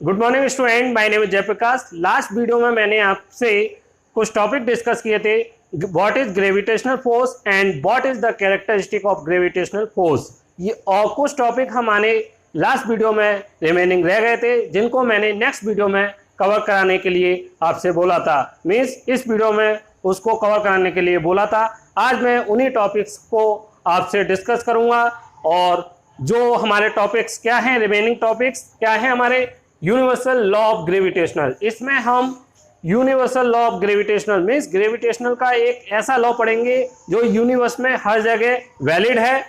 Good morning student, my name is Jayaprakash. Last video में मैंने आपसे कुछ टॉपिक डिस्कस किए थे। What is gravitational force and what is the characteristic of gravitational force. ये और कुछ टॉपिक हमारे लास्ट वीडियो में रिमेनिंग रह गए थे, जिनको मैंने नेक्स्ट वीडियो में कवर कराने के लिए आपसे बोला था। मीन्स इस वीडियो में उसको कवर कराने के लिए बोला था। आज मैं उन्हीं टॉपिक्स को आपसे डिस्कस करूंगा। और जो हमारे टॉपिक्स क्या हैं, रिमेनिंग टॉपिक्स क्या हैं हमारे, यूनिवर्सल लॉ ऑफ ग्रेविटेशनल। इसमें हम universal law of gravitational means gravitational का एक ऐसा लॉ पढ़ेंगे जो यूनिवर्स में हर जगह वैलिड है,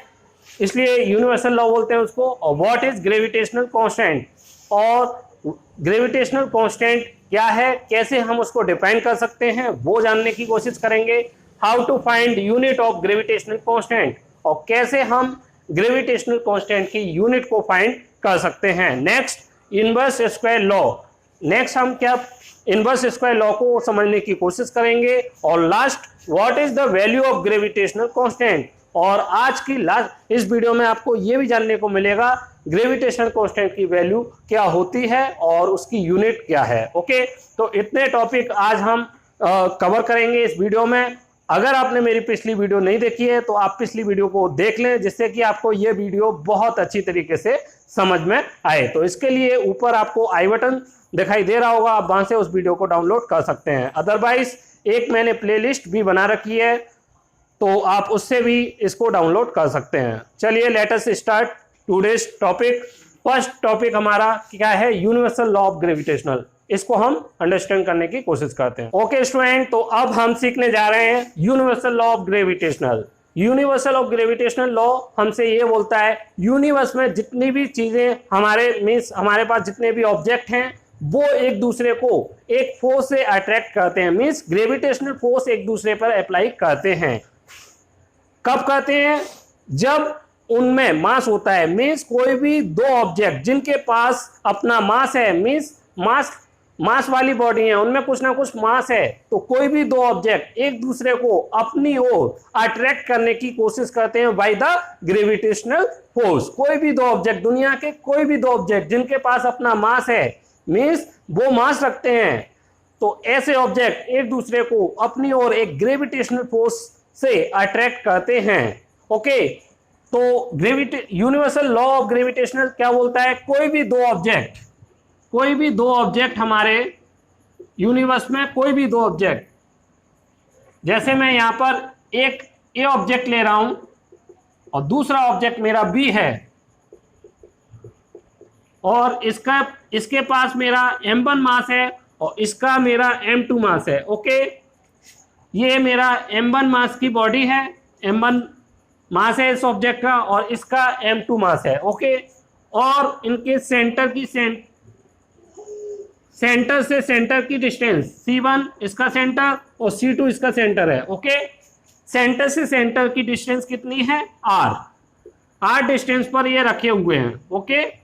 इसलिए यूनिवर्सल लॉ बोलते हैं उसको। और व्हाट इज ग्रेविटेशनल कांस्टेंट, और ग्रेविटेशनल कांस्टेंट क्या है, कैसे हम उसको डिफाइन कर सकते हैं, वो जानने की कोशिश करेंगे। How to find unit of gravitational constant, और कैसे हम ग्रेविटेशनल कांस्टेंट की यूनिट को फाइंड कर सकते हैं। Next, inverse square law. Next हम क्या इनवर्स स्क्वायर लॉ को समझने की कोशिश करेंगे। और last, what is the value of gravitational constant. और आज की लास्ट इस वीडियो में आपको यह भी जानने को मिलेगा ग्रेविटेशनल कांस्टेंट की वैल्यू क्या होती है और उसकी यूनिट क्या है। ओके, तो इतने टॉपिक आज हम कवर करेंगे इस वीडियो में। अगर आपने मेरी पिछली वीडियो नहीं देखी है तो आप पिछली वीडियो को देख लें, जिससे कि आपको ये वीडियो बहुत अच्छी तरीके से समझ में आए। तो इसके लिए ऊपर आपको आई बटन दिखाई दे रहा होगा, आप वहां से उस वीडियो को डाउनलोड कर सकते हैं। अदरवाइज एक मैंने प्लेलिस्ट भी बना रखी है, तो आप उससे भी इसको डाउनलोड कर सकते हैं। चलिए let us start today's topic. First topic हमारा क्या है, यूनिवर्सल लॉ ऑफ ग्रेविटेशनल। इसको हम अंडरस्टैंड करने की कोशिश करते हैं। ओके स्टूडेंट, तो अब हम सीखने जा रहे हैं universal law of gravitational. Universal of gravitational law हमसे ये बोलता है यूनिवर्स में जितनी भी चीजें हमारे पास जितने भी ऑब्जेक्ट हैं वो एक दूसरे को एक फोर्स से अट्रैक्ट करते हैं। मीन्स ग्रेविटेशनल फोर्स एक दूसरे पर अप्लाई करते हैं। कब करते हैं? जब उनमें मास होता है। मीन्स कोई भी दो ऑब्जेक्ट जिनके पास अपना मास है, मीन्स मास वाली बॉडी है, उनमें कुछ ना कुछ मास है, तो कोई भी दो ऑब्जेक्ट एक दूसरे को अपनी ओर अट्रैक्ट करने की कोशिश करते हैं बाय द ग्रेविटेशनल फोर्स। कोई भी दो ऑब्जेक्ट, दुनिया के कोई भी दो ऑब्जेक्ट जिनके पास अपना मास है, मीन्स वो मास रखते हैं, तो ऐसे ऑब्जेक्ट एक दूसरे को अपनी ओर एक ग्रेविटेशनल फोर्स से अट्रैक्ट करते हैं। ओके, तो यूनिवर्सल लॉ ऑफ ग्रेविटेशनल क्या बोलता है, कोई भी दो ऑब्जेक्ट हमारे यूनिवर्स में, कोई भी दो ऑब्जेक्ट, जैसे मैं यहां पर एक ए ऑब्जेक्ट ले रहा हूं और दूसरा ऑब्जेक्ट मेरा बी है, और इसके पास मेरा m1 मास है और इसका मेरा m2 मास है। ओके, ये मेरा m1 मास की बॉडी है, m1 मास है इस ऑब्जेक्ट का, और इसका m2 मास है। ओके, और इनके सेंटर से सेंटर की डिस्टेंस C1 इसका सेंटर और C2 इसका सेंटर है। ओके, सेंटर से सेंटर की डिस्टेंस कितनी है, r डिस्टेंस पर ये रखे हुए हैं। ओके,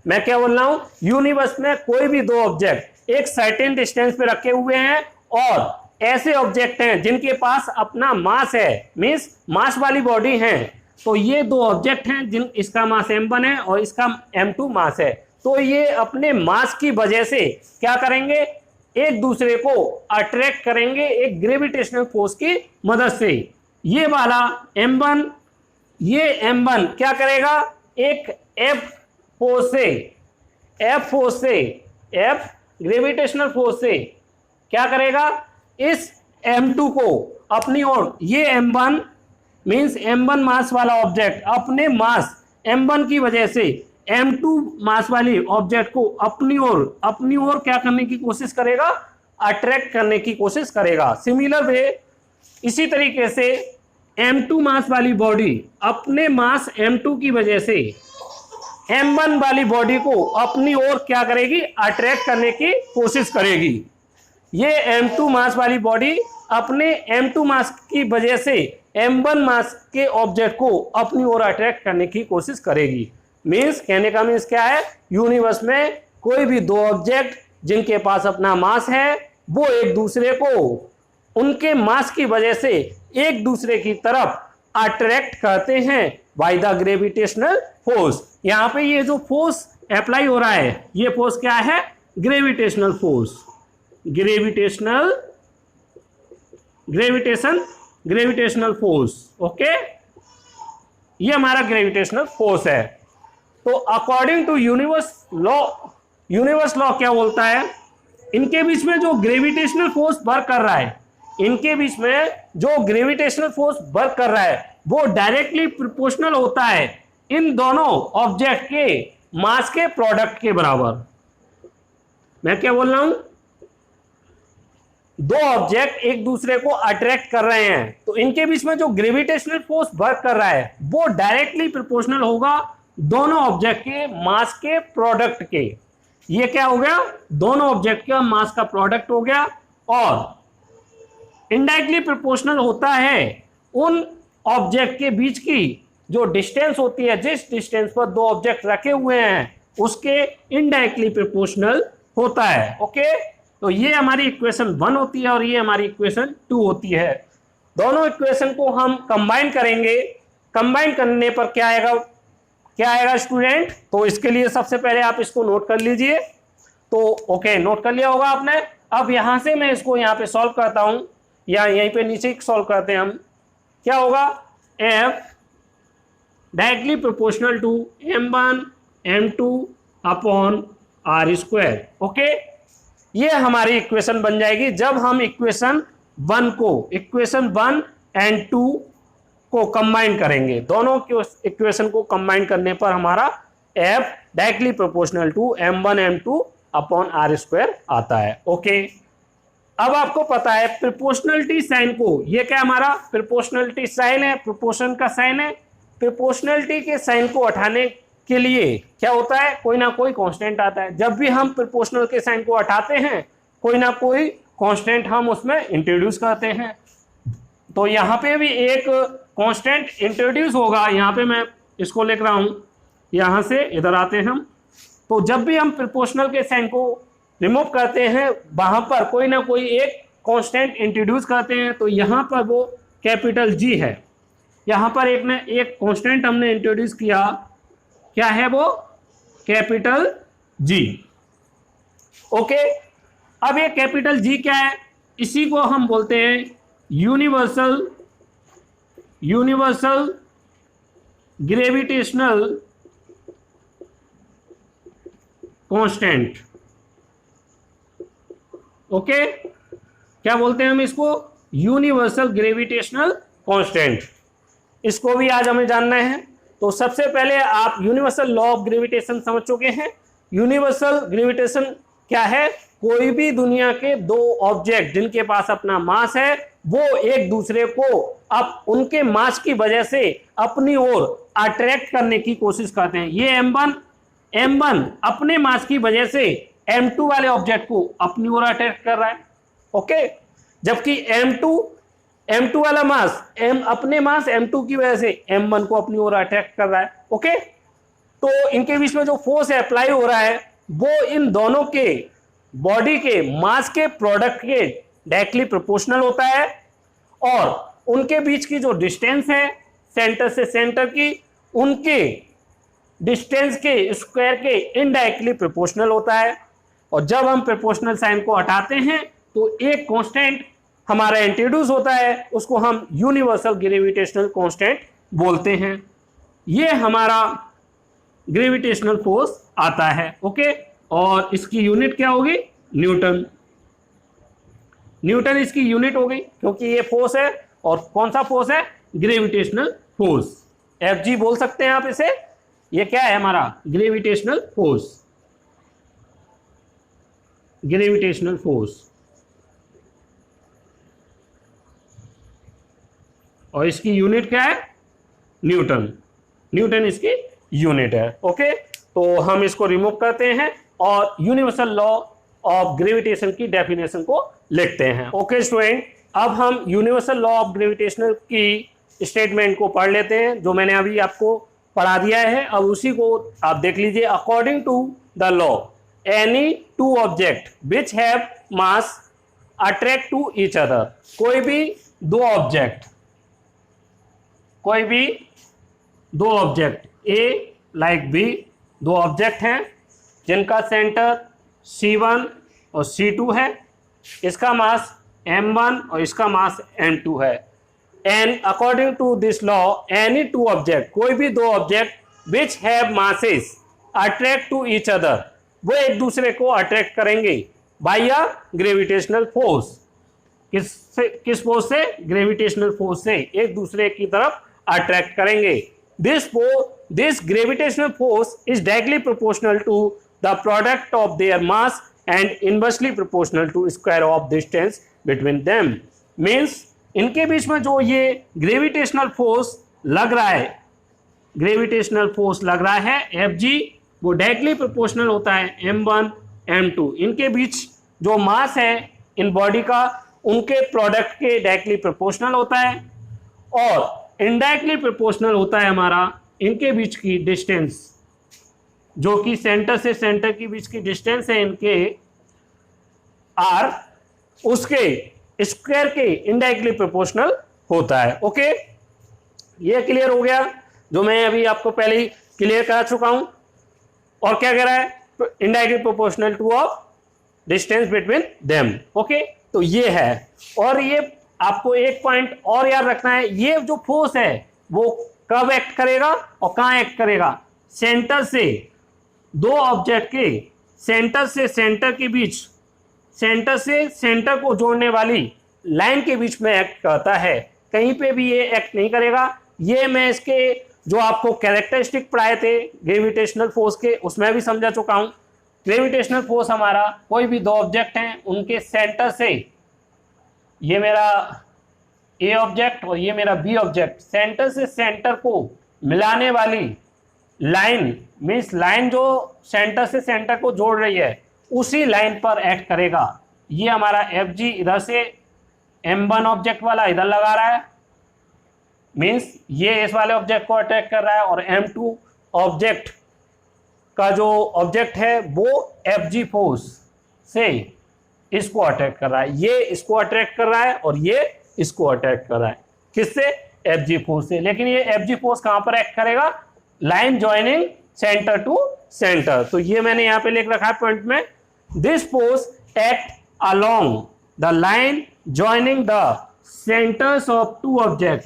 मैं क्या बोल रहा हूं, यूनिवर्स में कोई भी दो ऑब्जेक्ट एक सर्टेन डिस्टेंस पे रखे हुए हैं, और ऐसे ऑब्जेक्ट हैं जिनके पास अपना मास है, मींस मास वाली बॉडी है। तो ये दो ऑब्जेक्ट हैं इसका मास m1 है और इसका m2 मास है। तो ये अपने मास की वजह से क्या करेंगे, एक दूसरे को अट्रैक्ट करेंगे एक ग्रेविटेशनल फोर्स की मदद से। ये वाला m1 क्या करेगा, एक ग्रेविटेशनल फोर्स से क्या करेगा, इस m2 को अपनी ओर, ये m1 मींस m1 मास वाला ऑब्जेक्ट अपने मास m1 की वजह से m2 मास वाली ऑब्जेक्ट को अपनी ओर क्या करने की कोशिश करेगा, अट्रैक्ट करने की कोशिश करेगा। सिमिलर वे, इसी तरीके से m2 मास वाली बॉडी अपने मास m2 की वजह से m1 वाली बॉडी को अपनी ओर क्या करेगी, अट्रैक्ट करने की कोशिश करेगी। ये m2 मास वाली बॉडी अपने m2 मास की वजह से m1 मास के ऑब्जेक्ट को अपनी ओर अट्रैक्ट करने की कोशिश करेगी। मीन्स, कहने का मीन्स क्या है, यूनिवर्स में कोई भी दो ऑब्जेक्ट जिनके पास अपना मास है, वो एक दूसरे को उनके मास की वजह से एक दूसरे की तरफ अट्रैक्ट करते हैं बाय द ग्रेविटेशनल फोर्स। यहाँ पे ये जो फोर्स अप्लाई हो रहा है, ये फोर्स क्या है? Gravitational force, gravitational force. Okay, ये हमारा ग्रेविटेशनल फोर्स है। तो अकॉर्डिंग टू यूनिवर्स लॉ क्या बोलता है? इनके बीच में जो ग्रेविटेशनल फोर्स वर्क कर रहा है, इनके बीच में जो ग्रेविटेशनल फोर्स वर्क कर रहा है वो डायरेक्टली प्रोपोर्शनल होता है इन दोनों ऑब्जेक्ट के मास के प्रोडक्ट के बराबर। मैं क्या बोल रहा हूं? दो ऑब्जेक्ट एक दूसरे को अट्रैक्ट कर रहे हैं, तो इनके बीच में जो ग्रेविटेशनल फोर्स वर्क कर रहा है वो डायरेक्टली प्रोपोर्शनल होगा दोनों ऑब्जेक्ट के मास के प्रोडक्ट के। ये क्या हो गया? दोनों ऑब्जेक्ट का मास का प्रोडक्ट हो गया। और इनडायरेक्टली प्रोपोर्शनल होता है उन ऑब्जेक्ट के बीच की जो डिस्टेंस होती है, जिस डिस्टेंस पर दो ऑब्जेक्ट रखे हुए हैं उसके इनडायरेक्टली प्रोपोर्शनल होता है। ओके, तो ये हमारी इक्वेशन 1 होती है और ये हमारी इक्वेशन 2 होती है। दोनों इक्वेशन को हम कंबाइन करेंगे, कंबाइन करने पर क्या आएगा स्टूडेंट? तो इसके लिए सबसे पहले आप इसको नोट कर लीजिए। तो ओके, नोट कर लिया होगा आपने। अब यहां से मैं इसको यहाँ पे सॉल्व करता हूं, या यहीं पे नीचे सॉल्व करते हैं हम। क्या होगा? F directly proportional to m1 m2 upon r square. Okay, ये हमारी इक्वेशन बन जाएगी जब हम इक्वेशन 1 एंड 2 को कंबाइन करेंगे। दोनों इक्वेशन को कंबाइन करने पर हमारा F directly proportional to m1 m2 upon r square आता है। ओके, अब आपको पता है प्रोपोर्शनलिटी साइन को, ये क्या हमारा प्रोपोर्शनलिटी साइन है, प्रोपोर्शन का साइन है। प्रोपोर्शनलिटी के साइन को हटाने के लिए क्या होता है? कोई ना कोई कांस्टेंट आता है। जब भी हम प्रोपोर्शनल के साइन को हटाते हैं कोई ना कोई कांस्टेंट हम उसमें इंट्रोड्यूस करते हैं। तो यहाँ पे भी एक कांस्टेंट इंट्रोड्यूस होगा। यहाँ पे मैं इसको लिख रहा हूँ, यहाँ से इधर आते हैं हम। तो जब भी हम प्रोपोर्शनल के साइन को रिमूव करते हैं वहाँ पर कोई ना कोई एक कांस्टेंट इंट्रोड्यूस करते हैं। तो यहाँ पर वो कैपिटल G है। यहाँ पर एक कांस्टेंट हमने इंट्रोड्यूस किया, क्या है वो? Capital G। ओके, अब ये कैपिटल G क्या है? इसी को हम बोलते हैं यूनिवर्सल ग्रेविटेशनल कांस्टेंट। ओके, क्या बोलते हैं हम इसको? Universal gravitational constant. इसको भी आज हमें जानना है। तो सबसे पहले आप यूनिवर्सल लॉ ऑफ ग्रेविटेशन समझ चुके हैं। यूनिवर्सल ग्रेविटेशन क्या है? कोई भी दुनिया के दो ऑब्जेक्ट जिनके पास अपना मास है वो एक दूसरे को अब उनके मास की वजह से अपनी ओर अट्रैक्ट करने की कोशिश करते हैं। ये m1 अपने मास की वजह से m2 वाले ऑब्जेक्ट को अपनी ओर अट्रैक्ट कर रहा है। ओके, जबकि m2 वाला मास अपने मास m2 की वजह से m1 को अपनी ओर अट्रैक्ट कर रहा है। ओके, तो इनके बीच में जो फोर्स अप्लाई हो रहा है वो इन दोनों के बॉडी के मास के प्रोडक्ट के डायरेक्टली प्रोपोर्शनल होता है, और उनके बीच की जो डिस्टेंस है सेंटर से सेंटर की, उनके डिस्टेंस के स्क्वायर के इनडायरेक्टली प्रोपोर्शनल होता है। और जब हम प्रोपोर्शनल साइन को हटाते हैं तो एक कांस्टेंट हमारा इंट्रोड्यूस होता है, उसको हम यूनिवर्सल ग्रेविटेशनल कांस्टेंट बोलते हैं। ये हमारा ग्रेविटेशनल फोर्स आता है। ओके, और इसकी यूनिट क्या होगी? न्यूटन इसकी यूनिट हो गई, क्योंकि ये फोर्स है। और कौन सा फोर्स है? ग्रेविटेशनल फोर्स, Fg बोल सकते हैं आप इसे। ये क्या है हमारा? Gravitational force. और इसकी यूनिट क्या है? न्यूटन इसकी यूनिट है। ओके, तो हम इसको रिमूव करते हैं और यूनिवर्सल लॉ ऑफ ग्रेविटेशन की डेफिनेशन को लिखते हैं। ओके स्टूडेंट, अब हम यूनिवर्सल लॉ ऑफ ग्रेविटेशनल की स्टेटमेंट को पढ़ लेते हैं जो मैंने अभी आपको पढ़ा दिया है। अब उसी को आप देख लीजिए। According to the law any two object which have mass attract to each other. कोई भी दो ऑब्जेक्ट A लाइक B, दो ऑब्जेक्ट हैं जिनका सेंटर C1 और C2 है, इसका मास M1 और इसका मास M2 है। And according to this law any two object, कोई भी दो object which have masses attract to each other, वो एक दूसरे को अट्रैक्ट करेंगे बाय अ ग्रेविटेशनल फोर्स। किस फोर्स से? ग्रेविटेशनल फोर्स से एक दूसरे की तरफ अट्रैक्ट करेंगे। This gravitational force is directly proportional to the product of their mass and inversely proportional to square of distance between them. Means इनके बीच में जो ये ग्रेविटेशनल फोर्स लग रहा है, Fg, वो डायरेक्टली प्रोपोर्शनल होता है M1 M2। इनके बीच जो मास है इन बॉडी का, उनके प्रोडक्ट के डायरेक्टली प्रोपोर्शनल होता है, और इनडायरेक्टली प्रोपोर्शनल होता है हमारा इनके बीच की डिस्टेंस, जो कि सेंटर से सेंटर के बीच की डिस्टेंस है इनके r, उसके स्क्वायर के इनडायरेक्टली प्रोपोर्शनल होता है। ओके, ये क्लियर हो गया, जो मैं अभी आपको पहले ही क्लियर करा चुका हूं। और क्या कह रहा है? Indirectly proportional two of distance between them. Okay, तो ये है। और ये आपको एक पॉइंट और याद रखना है, ये जो फोर्स है वो कब एक्ट करेगा और कहाँ एक्ट करेगा? सेंटर से दो ऑब्जेक्ट के सेंटर से सेंटर के बीच, सेंटर से सेंटर को जोड़ने वाली लाइन के बीच में एक्ट करता है, कहीं पे भी ये एक्ट नहीं करेगा। ये मैं इसके जो आपको कैरेक्टरिस्टिक पढ़ाए थे ग्रेविटेशनल फोर्स के, उसमें भी समझा चुका हूं। ग्रेविटेशनल फोर्स हमारा, कोई भी दो ऑब्जेक्ट हैं उनके सेंटर से, ये मेरा ए ऑब्जेक्ट और ये मेरा बी ऑब्जेक्ट, सेंटर से सेंटर को मिलाने वाली लाइन, मीन्स लाइन जो सेंटर से सेंटर को जोड़ रही है उसी लाइन पर एक्ट करेगा। ये हमारा Fg इधर से M1 ऑब्जेक्ट वाला इधर लगा रहा है, मीन्स ये इस वाले ऑब्जेक्ट को अटैक कर रहा है, और M2 ऑब्जेक्ट का जो ऑब्जेक्ट है वो Fg फोर्स से इसको अटैक कर रहा है। ये इसको अटैक कर रहा है और ये इसको अटैक कर रहा है। किससे? Fg फोर्स से। लेकिन ये Fg फोर्स कहां पर एक्ट करेगा? Line joining centre to centre. तो ये मैंने यहां पे लिख रखा है पॉइंट में, this force act along the line joining the centres of two object.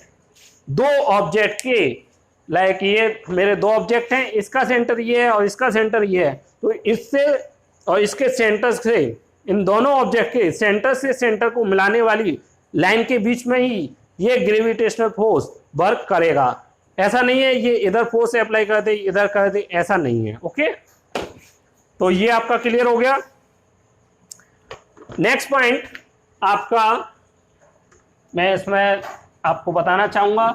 दो ऑब्जेक्ट के, लाइक ये मेरे दो ऑब्जेक्ट हैं, इसका सेंटर ये है और इसका सेंटर ये है, तो इससे और इसके सेंटर से, इन दोनों ऑब्जेक्ट के सेंटर से सेंटर को मिलाने वाली लाइन के बीच में ही ये ग्रेविटेशनल फोर्स वर्क करेगा। ऐसा नहीं है ये इधर फोर्स अप्लाई कर दे इधर कर दे, ऐसा नहीं है। ओके, तो ये आपका क्लियर हो गया। नेक्स्ट पॉइंट आपका मैं इसमें आपको बताना चाहूंगा,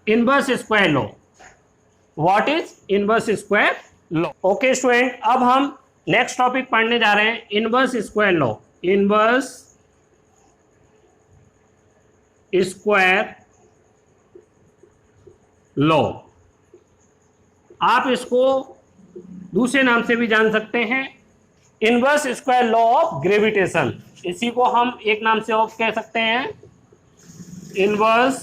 inverse square law. What is inverse square law? Okay student, अब हम नेक्स्ट टॉपिक पढ़ने जा रहे हैं, inverse square law. Inverse square law, आप इसको दूसरे नाम से भी जान सकते हैं, inverse square law of gravitation. इसी को हम एक नाम से और कह सकते हैं, inverse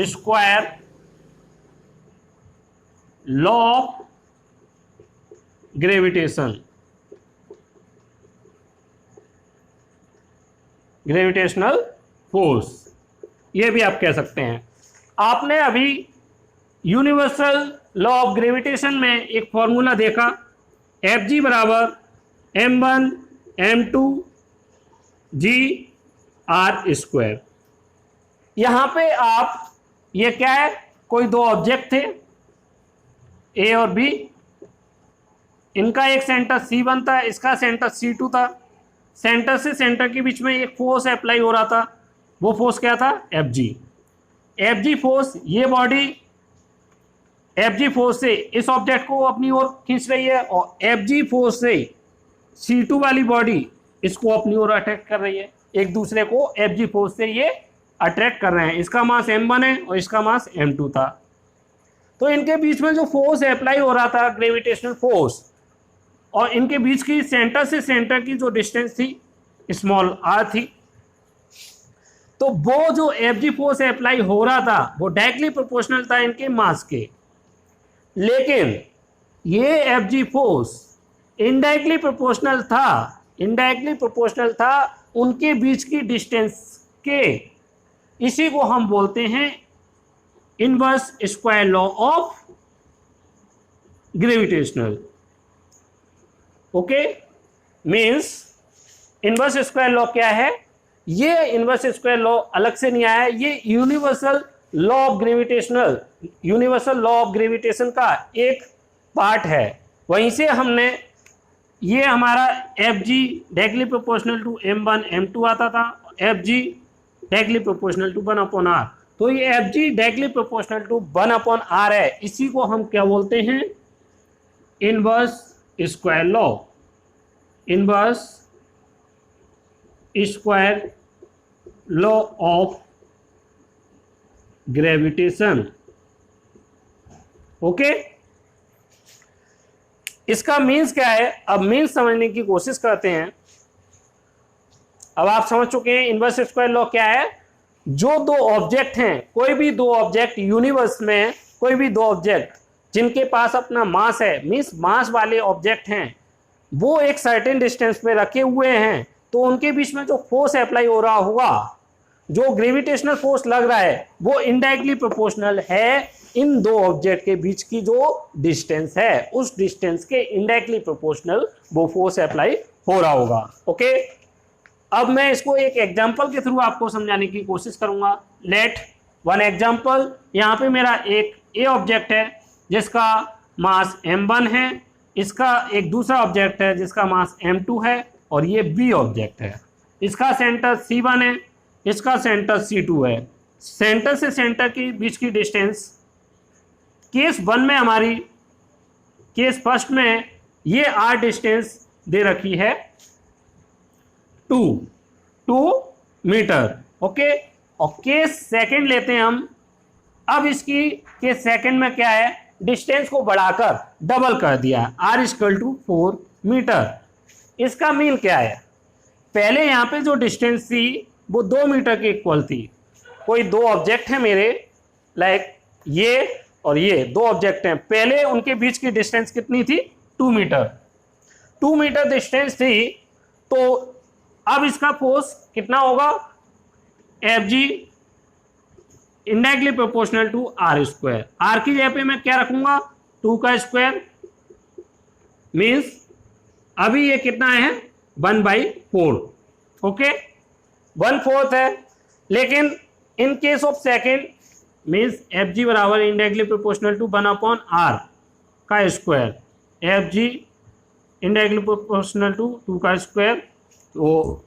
square law of gravitation, gravitational force, ये भी आप कह सकते हैं। आपने अभी यूनिवर्सल लॉ ऑफ ग्रेविटेशन में एक फॉर्मूला देखा, Fg बराबर M1 M2 G R square. यहां पे आप, ये क्या है, कोई दो ऑब्जेक्ट थे A और B, इनका एक सेंटर C1 था, इसका सेंटर C2 था। सेंटर से सेंटर के बीच में एक फोर्स अप्लाई हो रहा था, वो फोर्स क्या था? Fg फोर्स, ये बॉडी Fg फोर्स से इस ऑब्जेक्ट को अपनी ओर खींच रही है, और Fg फोर्स से C2 वाली बॉडी इसको अपनी ओर अट्रैक्ट कर रही है। एक दूसरे को Fg फोर्स से ये अट्रैक्ट कर रहे हैं। इसका मास M1 है और इसका मास M2 था। तो इनके बीच में जो फोर्स अप्लाई हो रहा था, ग्रेविटेशनल फोर्स, और इनके बीच की सेंटर से सेंटर की जो डिस्टेंस थी स्मॉल r थी, तो वो जो Fg फोर्स अप्लाई हो रहा था वो डायरेक्टली प्रोपोर्शनल था इनके मास के। लेकिन ये एफ जी फोर्स इनडायरेक्टली प्रोपोर्शनल था उनके बीच की डिस्टेंस के। इसी को हम बोलते हैं inverse square law of gravitational. Okay, means inverse square law क्या है? ये इनवर्स स्क्वायर लॉ अलग से नहीं आया, ये यूनिवर्सल लॉ ऑफ ग्रेविटेशन का एक पार्ट है। वहीं से हमने ये हमारा F G directly proportional to m1 m2 आता था, F G directly proportional to 1/r। तो ये F G directly proportional to 1/r है, इसी को हम क्या बोलते हैं? Inverse square law, inverse square law of gravitation. Okay, इसका मीन्स क्या है? अब मीन्स समझने की कोशिश करते हैं। अब आप समझ चुके हैं इनवर्स स्क्वायर लॉ क्या है। जो दो ऑब्जेक्ट हैं, कोई भी दो ऑब्जेक्ट यूनिवर्स में, कोई भी दो ऑब्जेक्ट जिनके पास अपना मास है, मीन्स मास वाले ऑब्जेक्ट हैं, वो एक सर्टेन डिस्टेंस पे रखे हुए हैं, तो उनके बीच में जो फोर्स अप्लाई हो रहा होगा, जो ग्रेविटेशनल फोर्स लग रहा है, वो इनडायरेक्टली प्रोपोर्शनल है इन दो ऑब्जेक्ट के बीच की जो डिस्टेंस है, उस डिस्टेंस के इनडायरेक्टली प्रोपोर्शनल वो फोर्स अप्लाई हो रहा होगा। ओके, अब मैं इसको एक एग्जांपल के थ्रू आपको समझाने की कोशिश करूंगा। लेट वन एग्जांपल, यहाँ पे मेरा एक ए ऑब्जेक्ट है जिसका मास m1 है, इसका एक दूसरा ऑब्जेक्ट है जिसका मास m2 है, और ये बी ऑब्जेक्ट है, इसका सेंटर C1 है, इसका सेंटर C2 है। सेंटर से सेंटर के बीच की डिस्टेंस केस 1 में हमारी, केस फर्स्ट में ये r डिस्टेंस दे रखी है 2 मीटर। ओके, और केस सेकंड लेते हैं हम। अब इसकी केस सेकंड में क्या है? डिस्टेंस को बढ़ाकर डबल कर दिया, r = 4 मीटर। इसका मीन क्या है? पहले यहाँ पे जो डिस्टेंस थी वो 2 मीटर की इक्वल थी। कोई दो ऑब्जेक्ट है मेरे, लाइक ये और ये दो ऑब्जेक्ट हैं, पहले उनके बीच की डिस्टेंस कितनी थी? 2 मीटर। 2 मीटर डिस्टेंस थी, तो अब इसका फोर्स कितना होगा? F G indirectly proportional to r square. r की जगह पे मैं क्या रखूंगा? 2 का स्क्वायर, मीन्स अभी ये कितना है? 1/4। ओके, 1/4 है, लेकिन in case of second means F G बराबर इनडायरेक्टली प्रोपोर्शनल टू 1/r का square, F G indirectly proportional to 2 का स्क्वायर, तो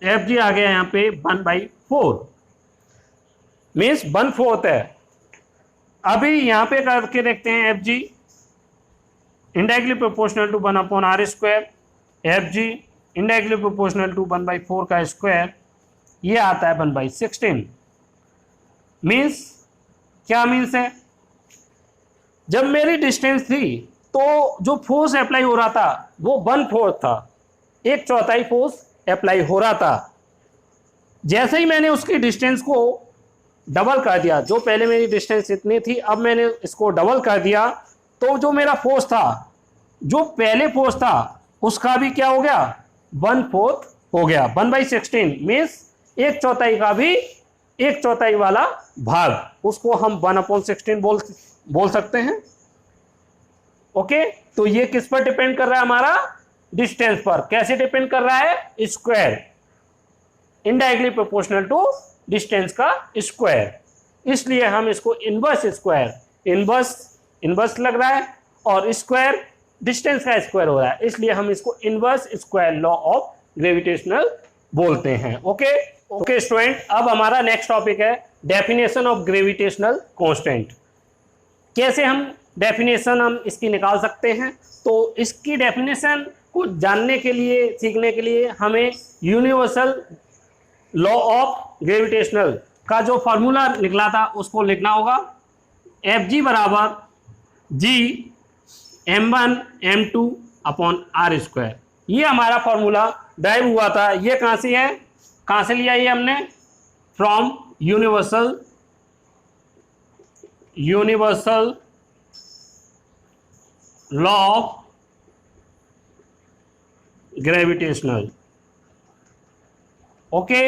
एफ जी आ गया यहाँ पे 1/4, मीन्स 1/4 है। अभी यहाँ पे करके देखते हैं F G indirectly proportional to 1/r square, F G indirectly proportional to 1/4 का स्क्वायर, ये आता है 1/16। मीन्स क्या मीन्स है? जब मेरी डिस्टेंस थी तो जो फोर्स अप्लाई हो रहा था वो 1/4 था, 1/4 फोर्स अप्लाई हो रहा था। जैसे ही मैंने उसकी डिस्टेंस को डबल कर दिया, जो पहले मेरी डिस्टेंस इतनी थी, अब मैंने इसको डबल कर दिया, तो जो मेरा फोर्स था, जो पहले फोर्स था, उसका भी क्या हो गया? 1/4 हो गया, 1/16। मीन्स 1/4 का भी 1/4 वाला भाग, उसको हम 1/16 बोल सकते हैं। ओके, तो ये किस पर डिपेंड कर रहा है? हमारा डिस्टेंस पर। कैसे डिपेंड कर रहा है? Square, indirectly proportional to distance का स्क्वायर। इसलिए हम इसको इनवर्स स्क्वायर, इनवर्स लग रहा है और स्क्वायर डिस्टेंस का स्क्वायर हो रहा है, इसलिए हम इसको inverse square law of gravitational बोलते हैं। ओके स्टूडेंट, अब हमारा नेक्स्ट टॉपिक है डेफिनेशन ऑफ ग्रेविटेशनल कांस्टेंट। कैसे हम डेफिनेशन हम इसकी निकाल सकते हैं? तो इसकी डेफिनेशन को जानने के लिए, सीखने के लिए हमें यूनिवर्सल लॉ ऑफ ग्रेविटेशनल का जो फॉर्मूला निकला था उसको लिखना होगा। एफ जी बराबर जी m1 m2 upon r square. ये हमारा फॉर्मूला ड्राइव हुआ था। ये कहाँ से है? कहाँ से लिया ये हमने? From universal law of gravitational. Okay,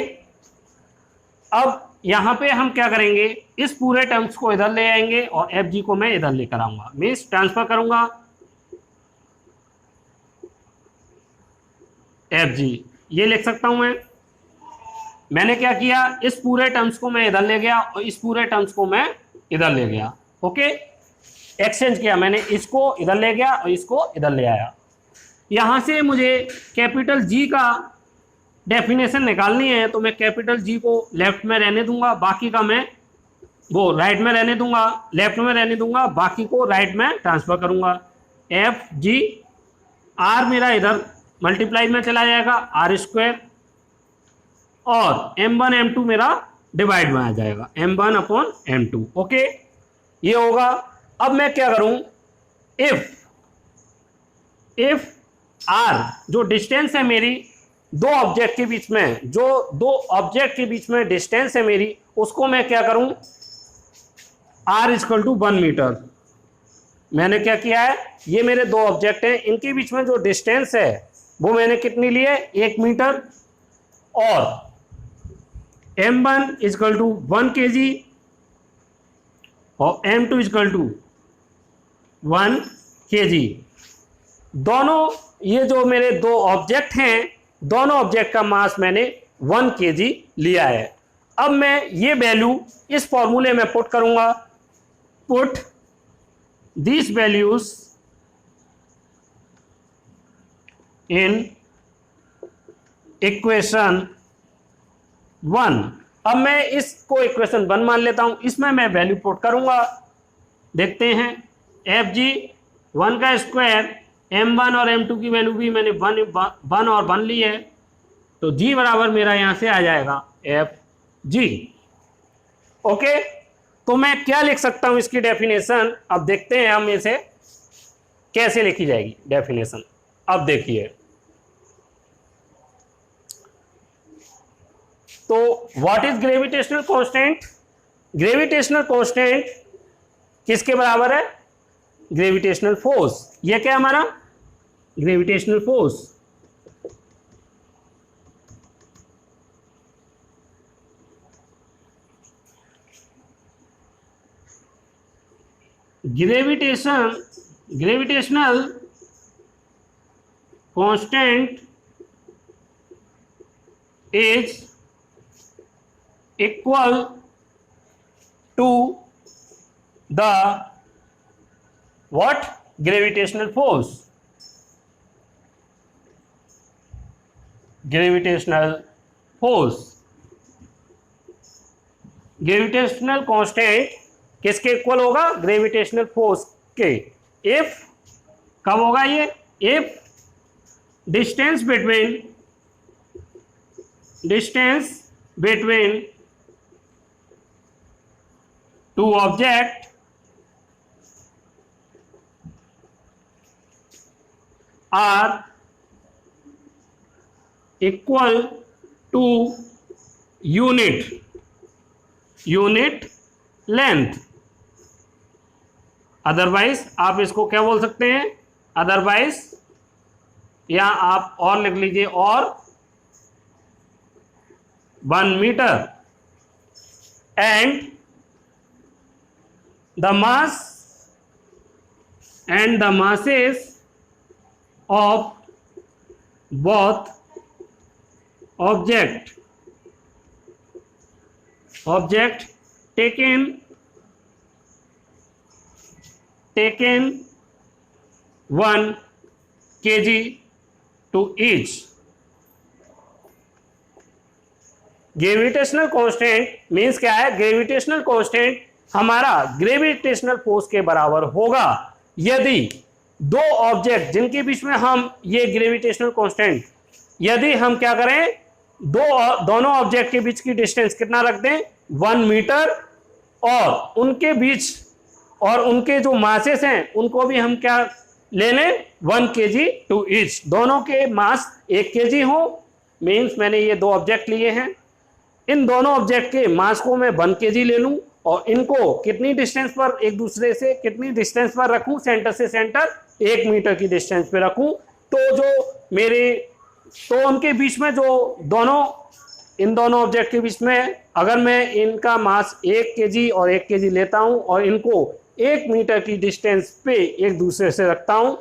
अब यहां पे हम क्या करेंगे, इस पूरे टर्म्स को इधर ले आएंगे और एफ जी को मैं इधर लेकर आऊंगा, मीन्स ट्रांसफर करूंगा एफ जी, ये लिख सकता हूं मैंने क्या किया, इस पूरे टर्म्स को मैं इधर ले गया और इस पूरे टर्म्स को मैं इधर ले गया। ओके, एक्सचेंज किया मैंने, इसको इधर ले गया और इसको इधर ले आया। यहां से मुझे कैपिटल जी का डेफिनेशन निकालनी है, तो मैं कैपिटल जी को लेफ्ट में रहने दूंगा, बाकी का मैं वो राइट में रहने दूंगा, लेफ्ट में रहने दूंगा, बाकी को राइट में ट्रांसफर करूंगा। एफ जी, आर मेरा इधर मल्टीप्लाई में चला जाएगा, आर स्क्वायर, और m1 m2 मेरा डिवाइड में आ जाएगा, m1 अपॉन m2। ओके, ये होगा। अब मैं क्या करूं, इफ r जो डिस्टेंस है मेरी दो ऑब्जेक्ट के बीच में, जो दो ऑब्जेक्ट के बीच में डिस्टेंस है मेरी, उसको मैं क्या करूं, r इक्वल टू 1 मीटर। मैंने क्या किया है, ये मेरे दो ऑब्जेक्ट हैं, इनके बीच में जो डिस्टेंस है वो मैंने कितनी ली है, 1 मीटर, और m1 इक्वल टू 1 kg और m2 इक्वल टू 1 kg। दोनों ये जो मेरे दो ऑब्जेक्ट हैं, दोनों ऑब्जेक्ट का मास मैंने 1 kg लिया है। अब मैं ये वैल्यू इस फॉर्मूले में पुट करूंगा, put these values in equation 1। अब मैं इसको इक्वेशन 1 मान लेता हूं, इसमें मैं वैल्यू पुट करूंगा, देखते हैं। एफ जी 1 का स्क्वायर, m1 और m2 की वैल्यू भी मैंने 1 और 1 ली है, तो g बराबर मेरा यहां से आ जाएगा एफ जी। ओके, तो मैं क्या लिख सकता हूं इसकी डेफिनेशन, अब देखते हैं हम इसे कैसे लिखी जाएगी डेफिनेशन। अब देखिए, तो what is gravitational constant, gravitational constant किसके बराबर है, ग्रेविटेशनल फोर्स। ये क्या हमारा gravitational force, gravitational constant is equal to the what, gravitational force, gravitational force. Gravitational constant किसके इक्वल होगा, ग्रेविटेशनल फोर्स के। इफ कब होगा ये, if distance between two object are equal to unit length. Otherwise आप इसको क्या बोल सकते हैं, अदरवाइज, या आप और लिख लीजिए, और 1 metre, and the masses of both object taken 1 kg to each। Gravitational constant means क्या है, ग्रेविटेशनल कांस्टेंट हमारा ग्रेविटेशनल फोर्स के बराबर होगा यदि दो ऑब्जेक्ट जिनके बीच में हम ये ग्रेविटेशनल कांस्टेंट, यदि हम क्या करें, दोनों ऑब्जेक्ट के बीच की डिस्टेंस कितना रख दें, 1 मीटर, और उनके बीच और उनके जो मासेस हैं उनको भी हम क्या ले लें, 1 kg टू ईच। दोनों के मास 1 kg हो, मीन्स मैंने ये दो ऑब्जेक्ट लिए हैं, इन दोनों ऑब्जेक्ट के मास को मैं 1 kg ले लूं और इनको कितनी डिस्टेंस पर एक दूसरे से कितनी डिस्टेंस पर रखूं, सेंटर से सेंटर 1 मीटर की डिस्टेंस पे रखूं, तो जो मेरे तो उनके बीच में जो इन दोनों ऑब्जेक्ट के बीच में अगर मैं इनका मास 1 kg और 1 kg लेता हूं और इनको 1 मीटर की डिस्टेंस पे एक दूसरे से रखता हूं,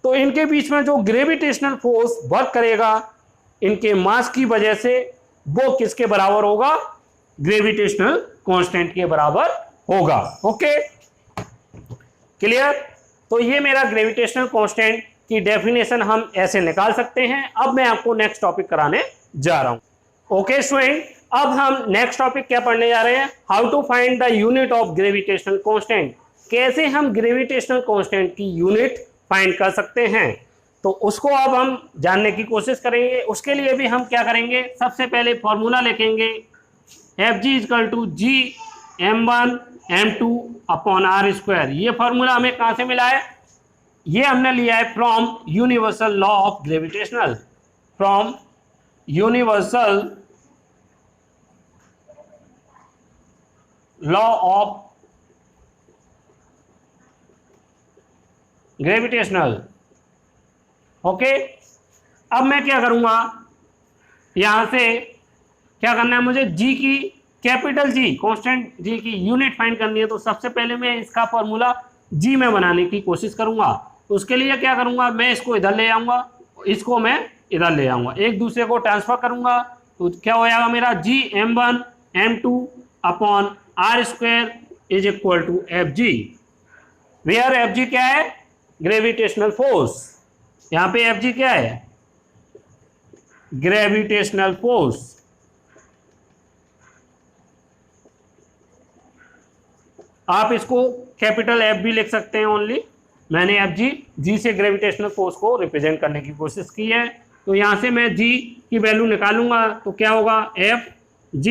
तो इनके बीच में जो ग्रेविटेशनल फोर्स वर्क करेगा इनके मास की वजह से, वो किसके बराबर होगा, ग्रेविटेशनल कांस्टेंट के बराबर होगा। Okay, clear. तो ये मेरा ग्रेविटेशनल कांस्टेंट की डेफिनेशन हम ऐसे निकाल सकते हैं। अब मैं आपको नेक्स्ट टॉपिक कराने जा रहा हूं। ओके स्टूडेंट, अब हम नेक्स्ट टॉपिक क्या पढ़ने जा रहे हैं, how to find the unit of gravitational constant. कैसे हम ग्रेविटेशनल कांस्टेंट की यूनिट फाइंड कर सकते हैं, तो उसको अब हम जानने की कोशिश करेंगे। उसके लिए भी हम क्या करेंगे, सबसे पहले फॉर्मूला लिखेंगे Fg = G m1m2/r²। ये फॉर्मूला हमें कहां से मिला है, ये हमने लिया है from universal law of gravitational, from universal law of gravitational. Okay, अब मैं क्या करूंगा, यहां से क्या करना है मुझे, जी की कैपिटल जी कांस्टेंट जी की यूनिट फाइंड करनी है। तो सबसे पहले मैं इसका फॉर्मूला जी में बनाने की कोशिश करूंगा। तो उसके लिए क्या करूंगा, मैं इसको इधर ले आऊंगा, इसको मैं इधर ले आऊंगा, एक दूसरे को ट्रांसफर करूंगा। तो क्या हो जाएगा मेरा, G m1m2/r² is equal to Fg, where Fg क्या है, ग्रेविटेशनल फोर्स। यहां पे Fg क्या है, ग्रेविटेशनल फोर्स। आप इसको कैपिटल F भी लिख सकते हैं ओनली, मैंने Fg जी से ग्रेविटेशनल फोर्स को रिप्रेजेंट करने की कोशिश की है। तो यहां से मैं जी की वैल्यू निकालूंगा, तो क्या होगा, Fg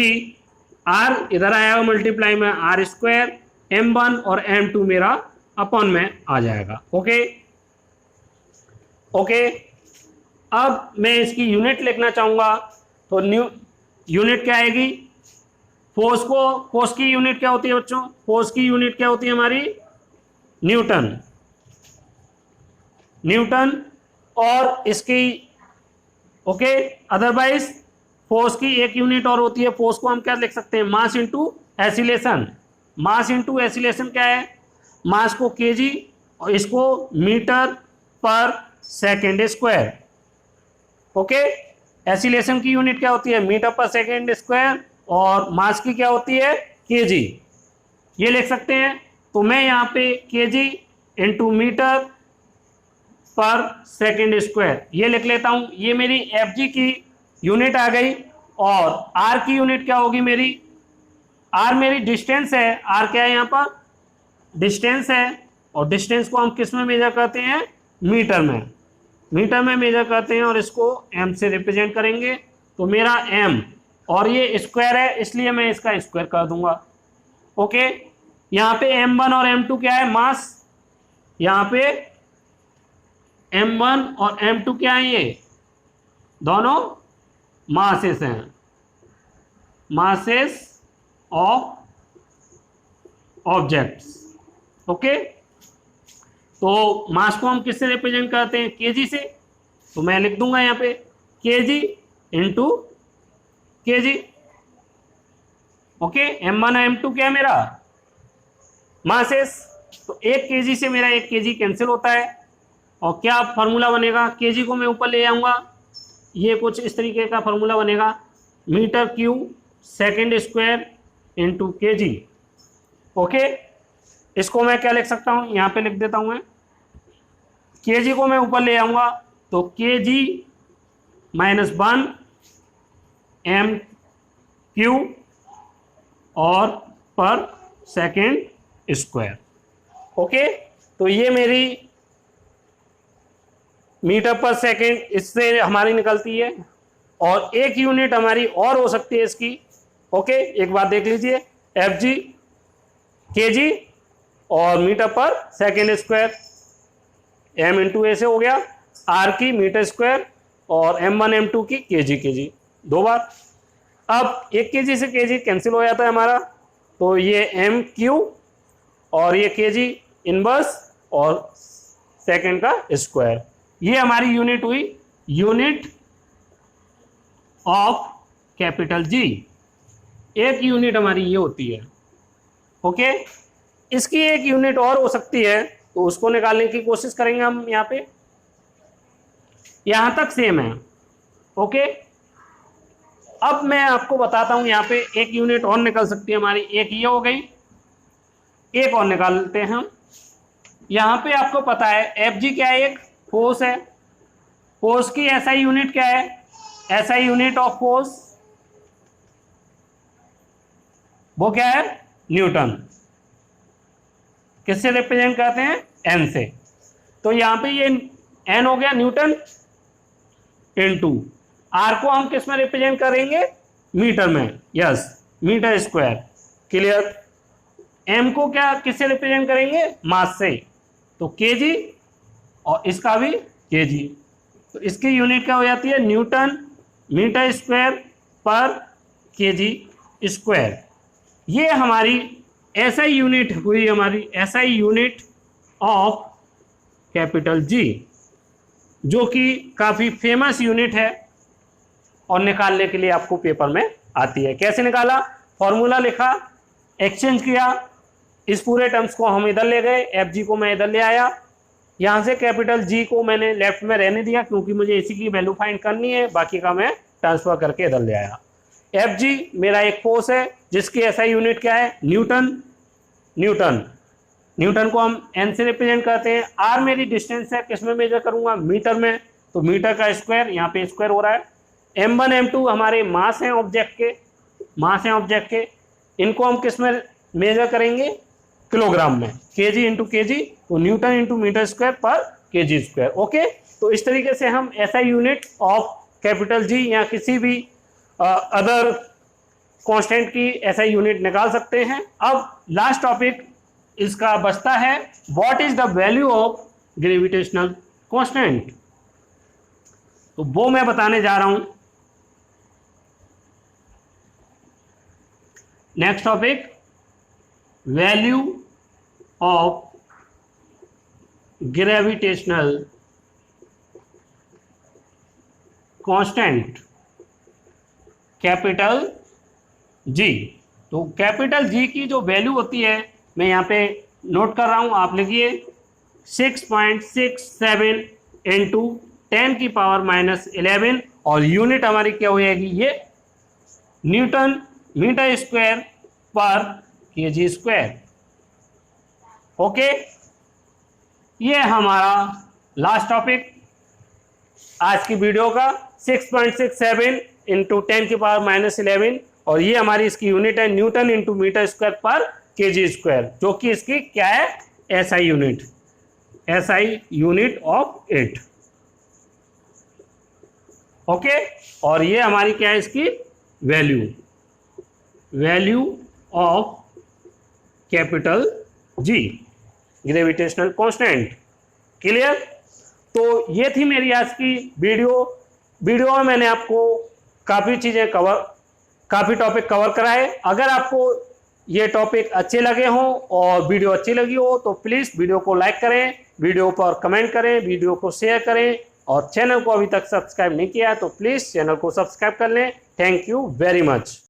r इधर आएगा मल्टीप्लाई में r², m1 और m2 मेरा अपॉन में आ जाएगा। ओके ओके, अब मैं इसकी यूनिट लिखना चाहूंगा, तो यूनिट क्या आएगी, फोर्स की यूनिट क्या होती है बच्चों, फोर्स की यूनिट क्या होती है हमारी, न्यूटन। और इसकी ओके, अदरवाइज फोर्स की एक यूनिट और होती है, फोर्स को हम क्या लिख सकते हैं, mass into acceleration. Mass into acceleration क्या है, मास को केजी और इसको मीटर/सेकंड²। ओके, एसिलेशन की यूनिट क्या होती है, मीटर/सेकंड², और मास की क्या होती है, केजी। ये लिख सकते हैं। तो मैं यहाँ पे केजी इंटू मीटर/सेकंड² ये लिख लेता हूँ। ये मेरी Fg की यूनिट आ गई। और R की यूनिट क्या होगी मेरी, R मेरी डिस्टेंस है, R क्या है यहाँ पर, डिस्टेंस है। और डिस्टेंस को हम किस में मेजर करते हैं, मीटर में मेजर करते हैं, और इसको m से रिप्रेजेंट करेंगे। तो मेरा m, और ये स्क्वायर है इसलिए मैं इसका स्क्वायर कर दूंगा। ओके, यहाँ पे m1 और m2 क्या है, मास। यहाँ पे m1 और m2 क्या है, ये दोनों मासेस हैं, मासेस ऑफ ऑब्जेक्ट्स। ओके, तो मास को हम किससे रिप्रेजेंट करते हैं, केजी से। तो मैं लिख दूंगा यहाँ पे KG into KG. Okay, m1 और m2 क्या है मेरा, मासेस। तो 1 kg से मेरा 1 kg कैंसिल होता है। और क्या फार्मूला बनेगा, kg को मैं ऊपर ले आऊँगा, ये कुछ इस तरीके का फार्मूला बनेगा, मीटर/सेकंड² इंटू kg। ओके, इसको मैं क्या लिख सकता हूँ, यहाँ पे लिख देता हूँ मैं, kg को मैं ऊपर ले आऊँगा, तो kg - 1 m³ और पर सेकंड²। ओके, तो ये मेरी मीटर/सेकंड इससे हमारी निकलती है। और एक यूनिट हमारी और हो सकती है इसकी। ओके, एक बात देख लीजिए, Fg kg और मीटर/सेकंड², m इंटू ए से हो गया, r की मीटर² और m1 m2 की kg। 2 बार। अब 1 kg से kg कैंसिल हो जाता है हमारा, तो ये एम क्यू और ये केजी इनवर्स और सेकंड का स्क्वायर, ये हमारी यूनिट हुई यूनिट ऑफ कैपिटल जी। एक यूनिट हमारी ये होती है। ओके, इसकी एक यूनिट और हो सकती है, तो उसको निकालने की कोशिश करेंगे हम। यहाँ पे यहां तक सेम है। ओके, अब मैं आपको बताता हूं, यहाँ पे एक यूनिट और निकल सकती है हमारी। एक ये हो गई, एक और निकालते हैं हम। यहाँ पे आपको पता है एफ जी क्या है, एक फोर्स है। फोर्स की एसआई यूनिट क्या है, एसआई यूनिट ऑफ फोर्स वो क्या है, न्यूटन। किससे रिप्रेजेंट करते हैं, एन से। तो यहाँ पे ये एन हो गया न्यूटन इनटू आर को हम किस में रिप्रेजेंट करेंगे, मीटर में। Yes, metre square. Clear. M को क्या किससे रिप्रेजेंट करेंगे, मास से, तो केजी, और इसका भी केजी। तो इसकी यूनिट क्या हो जाती है, न्यूटन मीटर स्क्वायर पर केजी स्क्वायर। ये हमारी एसआई यूनिट हुई, हमारी SI unit of capital G, जो कि काफ़ी फेमस यूनिट है और निकालने के लिए आपको पेपर में आती है। कैसे निकाला, फॉर्मूला लिखा, एक्सचेंज किया, इस पूरे टर्म्स को हम इधर ले गए, एफ जी को मैं इधर ले आया, यहाँ से कैपिटल जी को मैंने लेफ्ट में रहने दिया क्योंकि मुझे इसी की वैल्यू फाइंड करनी है, बाकी का मैं ट्रांसफर करके इधर ले आया। एफ जी मेरा एक फोर्स है जिसकी एसआई यूनिट क्या है, न्यूटन। न्यूटन को हम एन से रिप्रेजेंट करते हैं। आर मेरी डिस्टेंस है, किस में मेजर करूंगा, मीटर में, तो मीटर का स्क्वायर, यहाँ पे स्क्वायर हो रहा है। m1 m2 हमारे मास हैं ऑब्जेक्ट के, इनको हम किस में मेजर करेंगे, किलोग्राम में, केजी इंटू केजी, तो न्यूटन इंटू मीटर स्क्वायर पर केजी स्क्वायर। ओके, तो इस तरीके से हम SI unit of capital G या किसी भी अदर कांस्टेंट की एसआई यूनिट निकाल सकते हैं। अब लास्ट टॉपिक इसका बचता है, what is the value of gravitational constant, तो वो मैं बताने जा रहा हूं। Next topic, value of gravitational constant capital G. तो कैपिटल जी की जो वैल्यू होती है, मैं यहाँ पे नोट कर रहा हूँ, आप लिखिए 6.67 इंटू 10 की पावर -11, और यूनिट हमारी क्या हो जाएगी, ये न्यूटन मीटर स्क्वायर पर केजी स्क्वायर। ओके, ये हमारा लास्ट टॉपिक आज की वीडियो का, 6.67 इंटू 10 की पावर -11, और ये हमारी इसकी यूनिट है न्यूटन इंटू मीटर स्क्वायर पर केजी स्क्वायर, जो कि इसकी क्या है, SI unit of it. Okay, और ये हमारी क्या है, इसकी value of capital G, gravitational constant. Clear. तो ये थी मेरी आज की वीडियो में मैंने आपको काफ़ी टॉपिक कवर कराए। अगर आपको ये टॉपिक अच्छे लगे हों और वीडियो अच्छी लगी हो तो प्लीज़ वीडियो को लाइक करें, वीडियो पर कमेंट करें, वीडियो को शेयर करें, और चैनल को अभी तक सब्सक्राइब नहीं किया है तो प्लीज़ चैनल को सब्सक्राइब कर लें। Thank you very much.